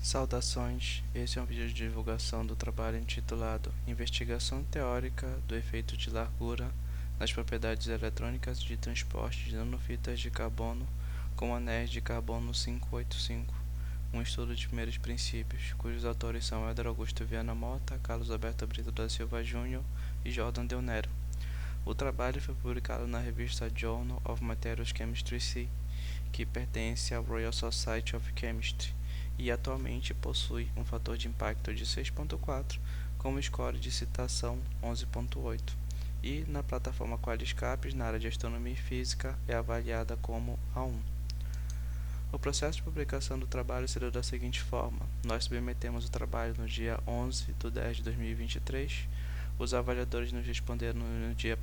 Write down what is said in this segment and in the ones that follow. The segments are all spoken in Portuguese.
Saudações, esse é um vídeo de divulgação do trabalho intitulado Investigação Teórica do Efeito de Largura nas Propriedades Eletrônicas de Transporte de Nanofitas de Carbono com anéis de carbono 585, um estudo de primeiros princípios, cujos autores são Éder Augusto Viana Mota, Carlos Alberto Brito da Silva Júnior e Jordan Del Nero. O trabalho foi publicado na revista Journal of Materials Chemistry C, que pertence ao Royal Society of Chemistry, e atualmente possui um fator de impacto de 6.4 com score de citação 11.8, e na plataforma Qualiscapes, na área de astronomia e física, é avaliada como A1. O processo de publicação do trabalho se deu da seguinte forma: nós submetemos o trabalho no dia 11/10/2023, os avaliadores nos responderam no dia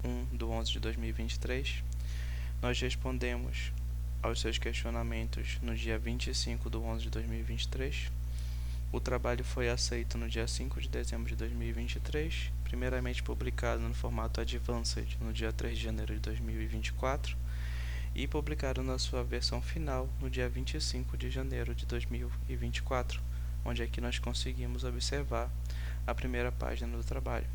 1/11/2023, nós respondemos aos seus questionamentos no dia 25/11/2023. O trabalho foi aceito no dia 5 de dezembro de 2023, primeiramente publicado no formato Advanced no dia 3 de janeiro de 2024 e publicado na sua versão final no dia 25 de janeiro de 2024, onde aqui nós conseguimos observar a primeira página do trabalho.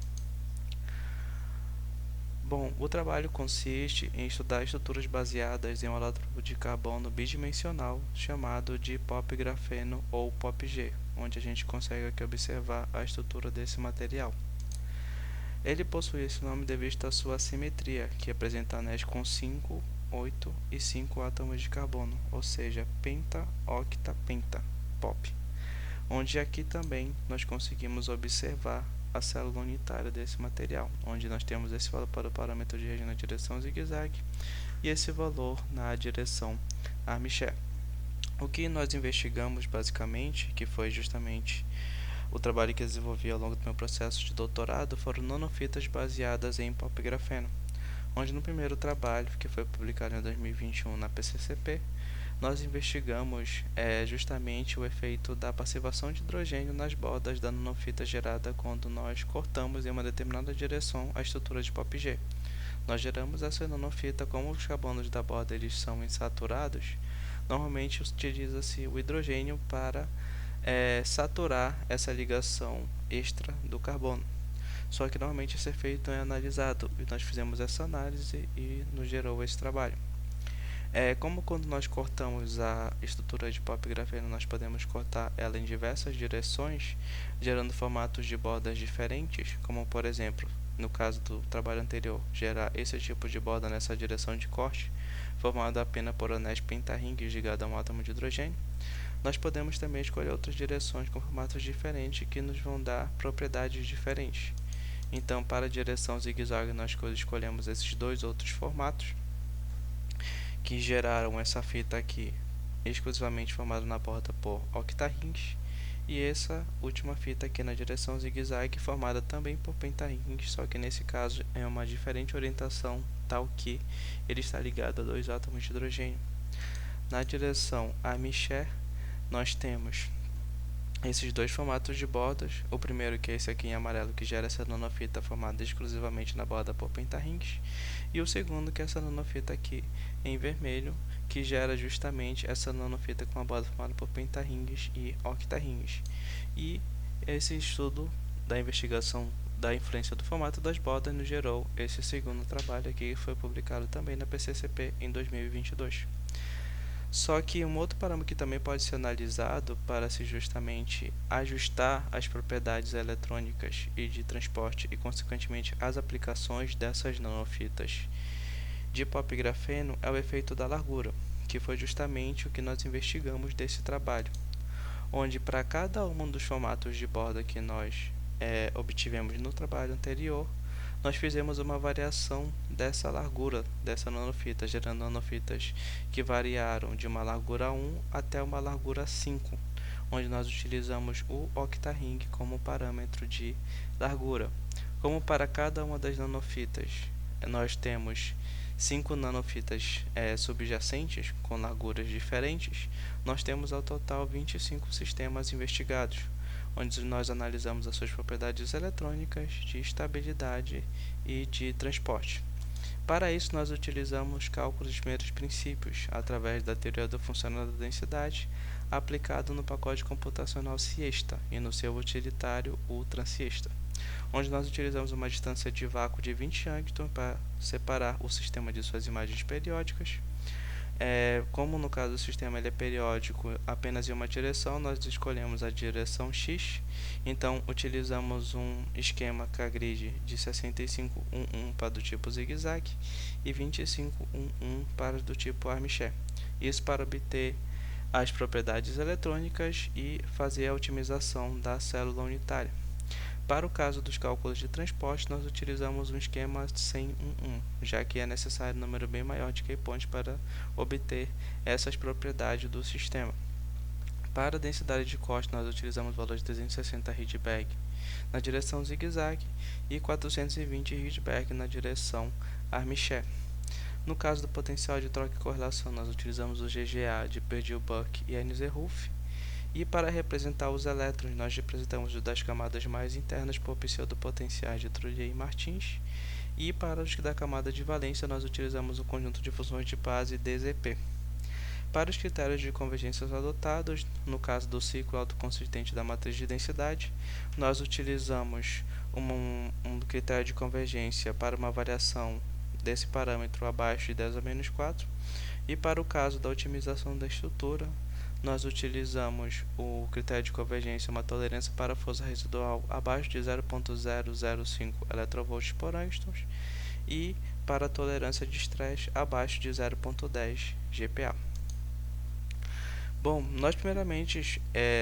Bom, o trabalho consiste em estudar estruturas baseadas em um elétrodo de carbono bidimensional chamado de pop-grafeno ou pop-G, onde a gente consegue aqui observar a estrutura desse material. Ele possui esse nome devido à sua assimetria, que apresenta anéis com 5, 8 e 5 átomos de carbono, ou seja, penta, octa, penta, pop. Onde aqui também nós conseguimos observar a célula unitária desse material, onde nós temos esse valor para o parâmetro de região na direção zigue-zague e esse valor na direção armchair. O que nós investigamos basicamente, que foi justamente o trabalho que desenvolvi ao longo do meu processo de doutorado, foram nanofitas baseadas em pop-grafeno, onde no primeiro trabalho, que foi publicado em 2021 na PCCP, nós investigamos justamente o efeito da passivação de hidrogênio nas bordas da nanofita gerada quando nós cortamos em uma determinada direção a estrutura de pop-G. Nós geramos essa nanofita, como os carbonos da borda eles são insaturados, normalmente utiliza-se o hidrogênio para saturar essa ligação extra do carbono. Só que normalmente esse efeito é analisado, e nós fizemos essa análise e nos gerou esse trabalho. Como quando nós cortamos a estrutura de pop-grafeno, nós podemos cortar ela em diversas direções, gerando formatos de bordas diferentes, como por exemplo, no caso do trabalho anterior, gerar esse tipo de borda nessa direção de corte, formado apenas por anéis pentarrings ligados a um átomo de hidrogênio. Nós podemos também escolher outras direções com formatos diferentes que nos vão dar propriedades diferentes. Então, para a direção zigue-zague, nós escolhemos esses dois outros formatos, que geraram essa fita aqui exclusivamente formada na borda por octarrings, e essa última fita aqui na direção zigue-zague formada também por pentarrings, só que nesse caso é uma diferente orientação, tal que ele está ligado a dois átomos de hidrogênio. Na direção armchair, nós temos esses dois formatos de bordas, o primeiro que é esse aqui em amarelo, que gera essa nanofita formada exclusivamente na borda por pentarrings, e o segundo que é essa nanofita aqui em vermelho, que gera justamente essa nanofita com a borda formada por pentarrings e octarrings. E esse estudo da investigação da influência do formato das bordas nos gerou esse segundo trabalho aqui, que foi publicado também na PCCP em 2022. Só que um outro parâmetro que também pode ser analisado para se justamente ajustar as propriedades eletrônicas e de transporte e, consequentemente, as aplicações dessas nanofitas de pop-grafeno é o efeito da largura, que foi justamente o que nós investigamos desse trabalho, onde para cada um dos formatos de borda que nós obtivemos no trabalho anterior, nós fizemos uma variação dessa largura dessa nanofita, gerando nanofitas que variaram de uma largura 1 até uma largura 5, onde nós utilizamos o octarring como parâmetro de largura. Como para cada uma das nanofitas nós temos 5 nanofitas subjacentes com larguras diferentes, nós temos ao total 25 sistemas investigados, onde nós analisamos as suas propriedades eletrônicas, de estabilidade e de transporte. Para isso, nós utilizamos cálculos de primeiros princípios, através da teoria do funcional da densidade, aplicado no pacote computacional Siesta e no seu utilitário Ultra Siesta, onde nós utilizamos uma distância de vácuo de 20 angstroms para separar o sistema de suas imagens periódicas. Como no caso do sistema ele é periódico apenas em uma direção, nós escolhemos a direção X, então utilizamos um esquema K-grid de 6511 para do tipo zigue-zague e 2511 para do tipo armchair. Isso para obter as propriedades eletrônicas e fazer a otimização da célula unitária. Para o caso dos cálculos de transporte, nós utilizamos um esquema 100-1-1, já que é necessário um número bem maior de keypoints para obter essas propriedades do sistema. Para a densidade de corte, nós utilizamos o valor de 360 Rydberg na direção zigue-zague e 420 Rydberg na direção armchair. No caso do potencial de troca e correlação, nós utilizamos o GGA de Purdue-Buck e Einzel-Ruff. E para representar os elétrons, nós representamos os das camadas mais internas por pseudopotenciais de Trullier e Martins. E para os da camada de valência, nós utilizamos o conjunto de funções de base DZP. Para os critérios de convergência adotados, no caso do ciclo autoconsistente da matriz de densidade, nós utilizamos um critério de convergência para uma variação desse parâmetro abaixo de 10 a menos 4. E para o caso da otimização da estrutura, nós utilizamos o critério de convergência, uma tolerância para força residual abaixo de 0.005 eV por angstroms e para a tolerância de estresse abaixo de 0.10 GPa. Bom, nós primeiramente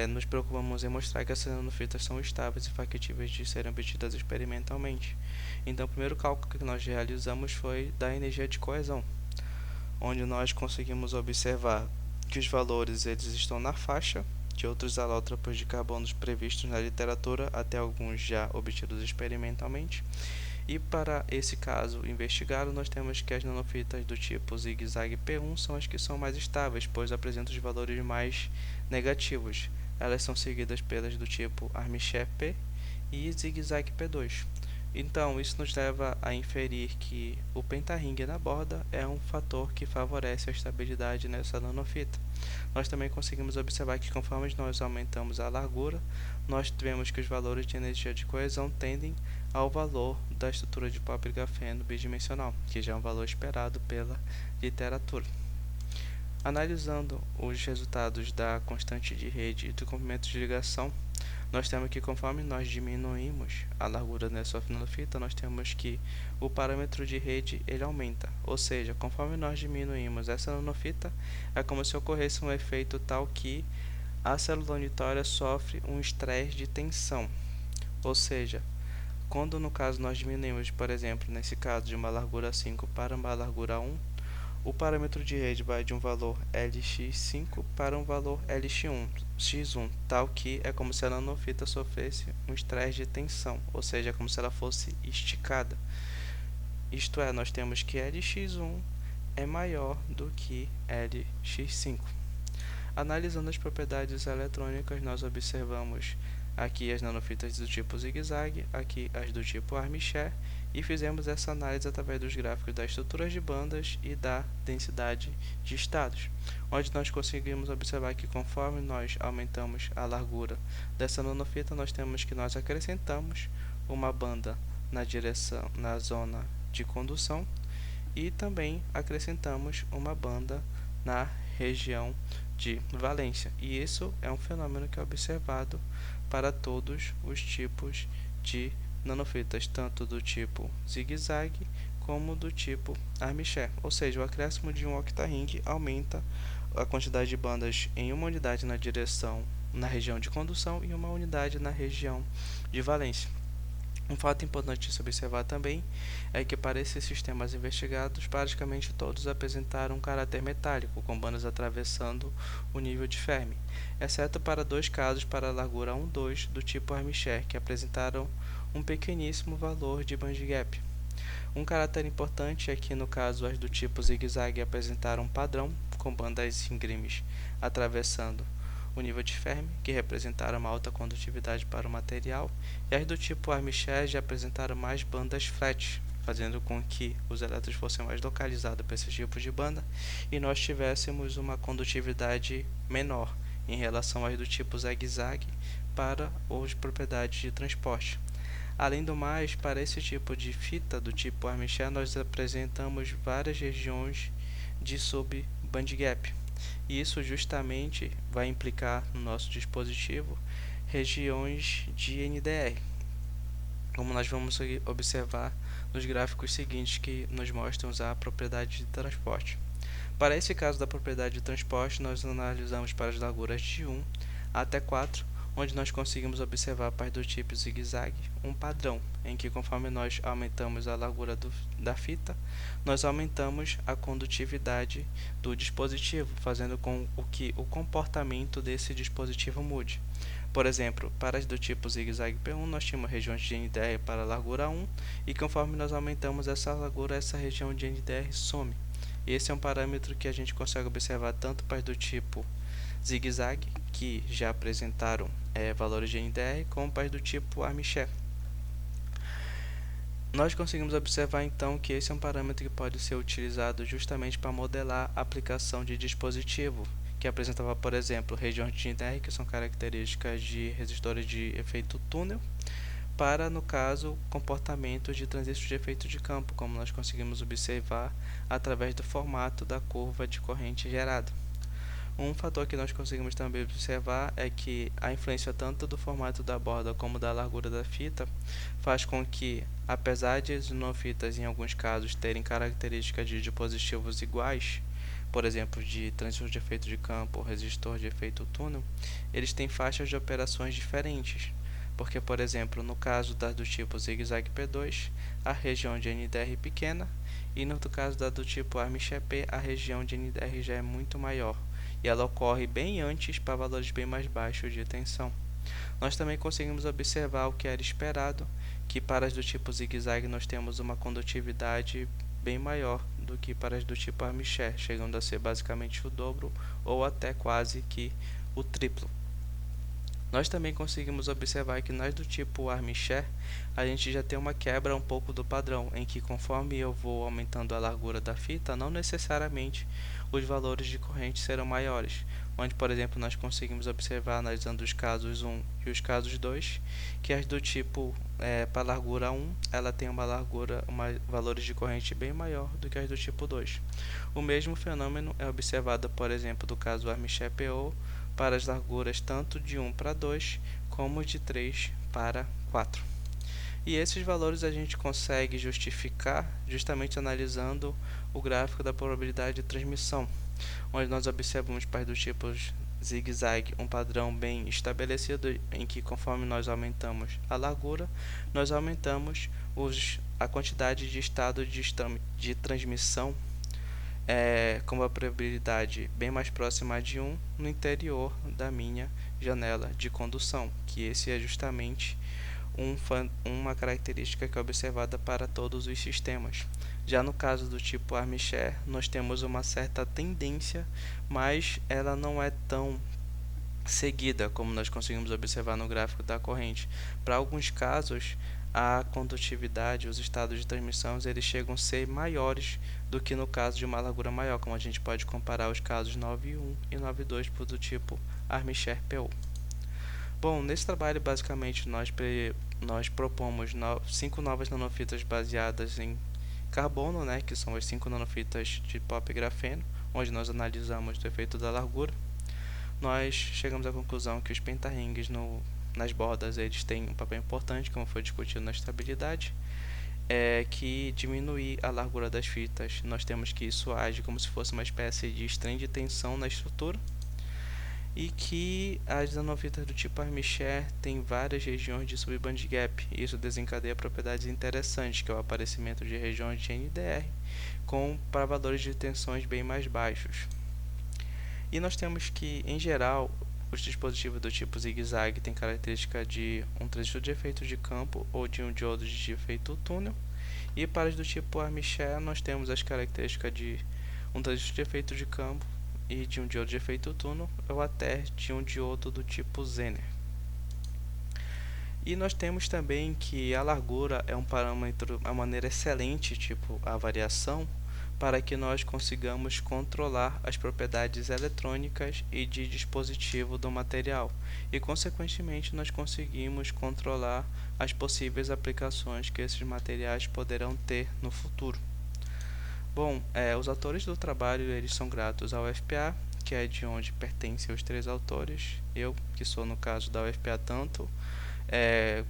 nos preocupamos em mostrar que essas nanofitas são estáveis e factíveis de serem obtidas experimentalmente. Então, o primeiro cálculo que nós realizamos foi da energia de coesão, onde nós conseguimos observar que os valores eles estão na faixa de outros alótropos de carbono previstos na literatura, até alguns já obtidos experimentalmente. E para esse caso investigado, nós temos que as nanofitas do tipo zigue-zague P1 são as que são mais estáveis, pois apresentam os valores mais negativos. Elas são seguidas pelas do tipo armchair P e zigue-zague P2. Então, isso nos leva a inferir que o pentarringue na borda é um fator que favorece a estabilidade nessa nanofita. Nós também conseguimos observar que conforme nós aumentamos a largura, nós vemos que os valores de energia de coesão tendem ao valor da estrutura de pop grafeno bidimensional, que já é um valor esperado pela literatura. Analisando os resultados da constante de rede e do comprimento de ligação, nós temos que conforme nós diminuímos a largura dessa nanofita, nós temos que o parâmetro de rede ele aumenta, ou seja, conforme nós diminuímos essa nanofita, é como se ocorresse um efeito tal que a célula unitária sofre um estresse de tensão, ou seja, quando no caso nós diminuímos, por exemplo, nesse caso de uma largura 5 para uma largura 1, o parâmetro de rede vai de um valor Lx5 para um valor Lx1, tal que é como se a nanofita sofresse um estresse de tensão, ou seja, é como se ela fosse esticada. Isto é, nós temos que Lx1 é maior do que Lx5. Analisando as propriedades eletrônicas, nós observamos aqui as nanofitas do tipo zigue-zague, aqui as do tipo armchair, e fizemos essa análise através dos gráficos das estruturas de bandas e da densidade de estados, onde nós conseguimos observar que conforme nós aumentamos a largura dessa nanofita, nós temos que nós acrescentamos uma banda na zona de condução e também acrescentamos uma banda na região de valência. E isso é um fenômeno que é observado para todos os tipos de nanofitas, tanto do tipo zigue-zague como do tipo armchair, ou seja, o acréscimo de um octarringue aumenta a quantidade de bandas em uma unidade na região de condução e uma unidade na região de valência. Um fato importante de se observar também é que para esses sistemas investigados, praticamente todos apresentaram um caráter metálico, com bandas atravessando o nível de Fermi, exceto para dois casos para a largura 1,2 do tipo armchair, que apresentaram um pequeníssimo valor de bandgap. Um caráter importante é que, no caso, as do tipo zigue-zague apresentaram um padrão, com bandas íngremes atravessando o nível de Fermi, que representaram uma alta condutividade para o material, e as do tipo armchair já apresentaram mais bandas flat, fazendo com que os elétrons fossem mais localizados para esse tipo de banda e nós tivéssemos uma condutividade menor em relação às do tipo zigue-zague para as propriedades de transporte. Além do mais, para esse tipo de fita do tipo armchair, nós apresentamos várias regiões de sub-bandgap. E isso justamente vai implicar no nosso dispositivo regiões de NDR, como nós vamos observar nos gráficos seguintes que nos mostram a propriedade de transporte. Para esse caso da propriedade de transporte, nós analisamos para as larguras de 1 até 4, onde nós conseguimos observar para do tipo zigue-zague um padrão, em que conforme nós aumentamos a largura da fita, nós aumentamos a condutividade do dispositivo, fazendo com que o comportamento desse dispositivo mude. Por exemplo, para as do tipo zigue-zague P1, nós tínhamos regiões de NDR para a largura 1, e conforme nós aumentamos essa largura, essa região de NDR some. Esse é um parâmetro que a gente consegue observar tanto para as do tipo zigue-zague, que já apresentaram valores de NDR, como para as do tipo armchair. Nós conseguimos observar então que esse é um parâmetro que pode ser utilizado justamente para modelar a aplicação de dispositivo, que apresentava, por exemplo, regiões de NDR, que são características de resistores de efeito túnel, para, no caso, comportamento de transistores de efeito de campo, como nós conseguimos observar através do formato da curva de corrente gerada. Um fator que nós conseguimos também observar é que a influência tanto do formato da borda como da largura da fita faz com que, apesar de as nanofitas em alguns casos terem características de dispositivos iguais, por exemplo, de transistor de efeito de campo ou resistor de efeito túnel, eles têm faixas de operações diferentes. Porque, por exemplo, no caso das do tipo zigue-zague P2, a região de NDR é pequena, e no caso da do tipo armchair P, a região de NDR já é muito maior, e ela ocorre bem antes para valores bem mais baixos de tensão. Nós também conseguimos observar o que era esperado, que para as do tipo zigue-zague nós temos uma condutividade bem maior do que para as do tipo armchair, chegando a ser basicamente o dobro ou até quase que o triplo. Nós também conseguimos observar que nas do tipo armchair, a gente já tem uma quebra um pouco do padrão, em que conforme eu vou aumentando a largura da fita, não necessariamente os valores de corrente serão maiores, onde, por exemplo, nós conseguimos observar, analisando os casos 1 e os casos 2, que as do tipo para a largura 1, ela tem valores de corrente bem maior do que as do tipo 2. O mesmo fenômeno é observado, por exemplo, do caso armchair PO, para as larguras tanto de 1 para 2, como de 3 para 4. E esses valores a gente consegue justificar justamente analisando o gráfico da probabilidade de transmissão, onde nós observamos para os tipos zigue-zague um padrão bem estabelecido, em que conforme nós aumentamos a largura, nós aumentamos a quantidade de estado de transmissão com uma probabilidade bem mais próxima de 1 no interior da minha janela de condução, que esse é justamente uma característica que é observada para todos os sistemas. Já no caso do tipo armchair, nós temos uma certa tendência, mas ela não é tão seguida como nós conseguimos observar no gráfico da corrente. Para alguns casos, a condutividade, os estados de transmissão, eles chegam a ser maiores do que no caso de uma largura maior, como a gente pode comparar os casos 9.1 e 9.2 do tipo armchair PO. Bom, nesse trabalho basicamente nós propomos 5 novas nanofitas baseadas em carbono, que são as 5 nanofitas de pop grafeno, onde nós analisamos o efeito da largura. Nós chegamos à conclusão que os pentarrings nas bordas eles têm um papel importante, como foi discutido na estabilidade, que diminuir a largura das fitas, nós temos que isso age como se fosse uma espécie de trem de tensão na estrutura, e que as nanofitas do tipo armchair têm várias regiões de subbandgap. Isso desencadeia propriedades interessantes, que é o aparecimento de regiões de NDR para valores de tensões bem mais baixos. E nós temos que, em geral, os dispositivos do tipo zigue-zague têm característica de um transistor de efeito de campo ou de um diodo de efeito túnel. E para os do tipo armchair, nós temos as características de um transistor de efeito de campo e de um diodo de efeito túnel, ou até de um diodo do tipo Zener. E nós temos também que a largura é um parâmetro, uma maneira excelente, a variação, para que nós consigamos controlar as propriedades eletrônicas e de dispositivo do material e, consequentemente, nós conseguimos controlar as possíveis aplicações que esses materiais poderão ter no futuro. Bom, os autores do trabalho eles são gratos ao UFPA, que é de onde pertencem os 3 autores. Eu, que sou no caso da UFPA tanto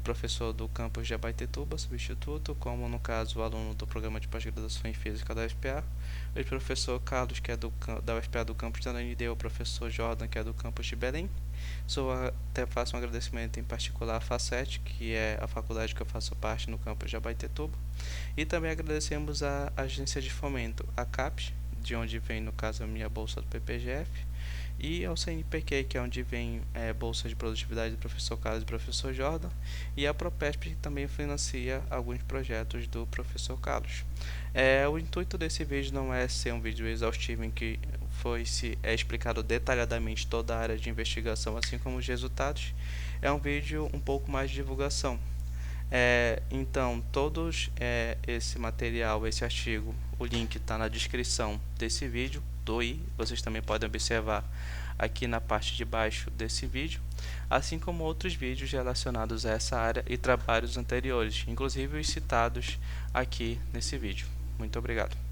professor do campus de Abaetetuba, substituto, como no caso aluno do programa de pós-graduação em Física da UFPA, o professor Carlos, que é da UFPA do campus de Ananindeua, o professor Jordan, que é do campus de Belém. Até faço um agradecimento em particular à FACET, que é a faculdade que eu faço parte no campus de Abaetetuba, e também agradecemos à agência de fomento, a CAPES, de onde vem no caso a minha bolsa do PPGF, e ao CNPq, que é onde vem bolsa de produtividade do professor Carlos e do professor Jordan, e a Propesp, que também financia alguns projetos do professor Carlos. O intuito desse vídeo não é ser um vídeo exaustivo em que é explicado detalhadamente toda a área de investigação, assim como os resultados. É um vídeo um pouco mais de divulgação. Então, esse material, esse artigo, o link está na descrição desse vídeo, vocês também podem observar aqui na parte de baixo desse vídeo, assim como outros vídeos relacionados a essa área e trabalhos anteriores, inclusive os citados aqui nesse vídeo. Muito obrigado.